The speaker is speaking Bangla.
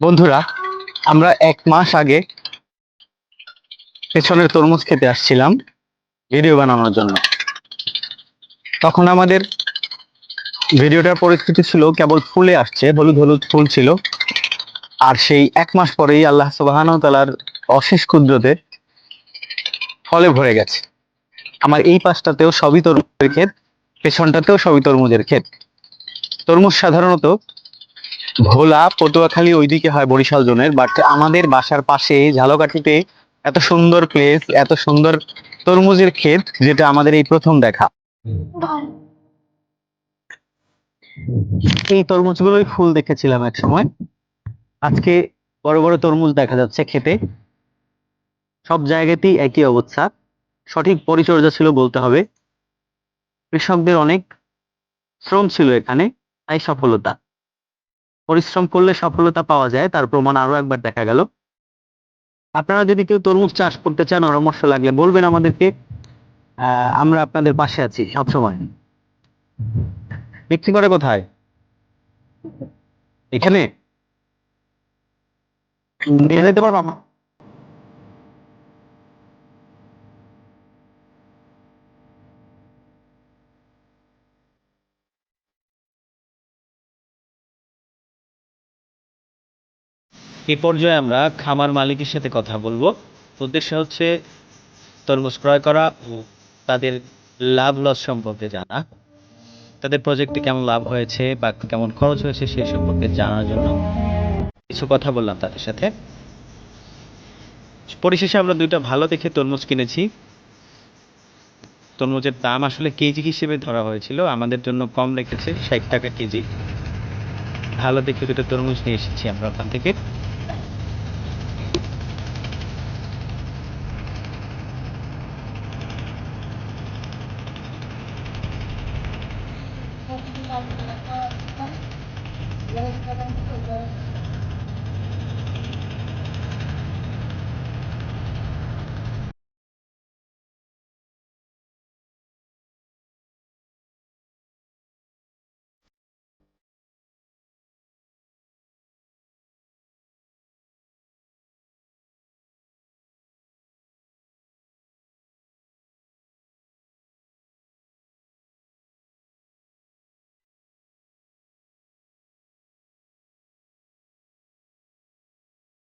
বন্ধুরা, আমরা 1 মাস আগে পেছনের তরমুজ খেতে আসছিলাম ভিডিও বানানোর জন্য। তখন আমাদের ভিডিওটার পরিস্থিতি ছিল কেবল ফুলে আসছে, হলুদ হলুদ ফুল ছিল। আর সেই 1 মাস পরেই আল্লাহ সুবহানাহু ওয়া তাআলার অশেষ কুদরতে ফলে ভরে গেছে। আমার এই পাশটাতেও সবই তরমুজের ক্ষেত, পেছনটাতেও সবই তরমুজের ক্ষেত। তরমুজ সাধারণত ভোলা পটুয়াখালী ওইদিকে হয়, বরিশাল জোনের, বাট আমাদের বাসার পাশে ঝালকাঠিতে এত সুন্দর প্লেস, এত সুন্দর তরমুজের ক্ষেত, যেটা আমাদের এই প্রথম দেখা। এই তরমুজগুলোই ফুল দেখেছিলাম এক সময়, আজকে বড় বড় তরমুজ দেখা যাচ্ছে খেতে। সব জায়গাতেই একই অবস্থা, সঠিক পরিচর্যা ছিল বলতে হবে। কৃষকদের অনেক শ্রম ছিল এখানে, তাই সফলতা। পরিশ্রম করলে সফলতা পাওয়া যায়, তার প্রমাণ আরো একবার দেখা গেল। আপনারা যদি কেউ তরমুজ চাষ করতে চান, পরামর্শ লাগলে বলবেন আমাদেরকে। আমরা আপনাদের পাশে আছি সবসময়। বিক্রি করে কোথায়? এখানে নিয়ে যেতে পারবো আমরা? এই পর্যায়ে আমরা খামার মালিকের সাথে কথা বলবো। উদ্দেশ্য হচ্ছে তরমুজ ক্রয় করা ও তাদের লাভ লস সম্পর্কে জানা, তাদের প্রজেক্টে কেমন লাভ হয়েছে বা কেমন খরচ হয়েছে সেই সম্পর্কে জানার জন্য কিছু কথা বললাম তাদের সাথে। পরিশেষে আমরা দুইটা ভালো দেখে তরমুজ কিনেছি। তরমুজের দাম আসলে কেজি হিসেবে ধরা হয়েছিল, আমাদের জন্য কম রেখেছে, 60 টাকা কেজি। ভালো দেখে দুটো তরমুজ নিয়ে এসেছি আমরা ওখান থেকে।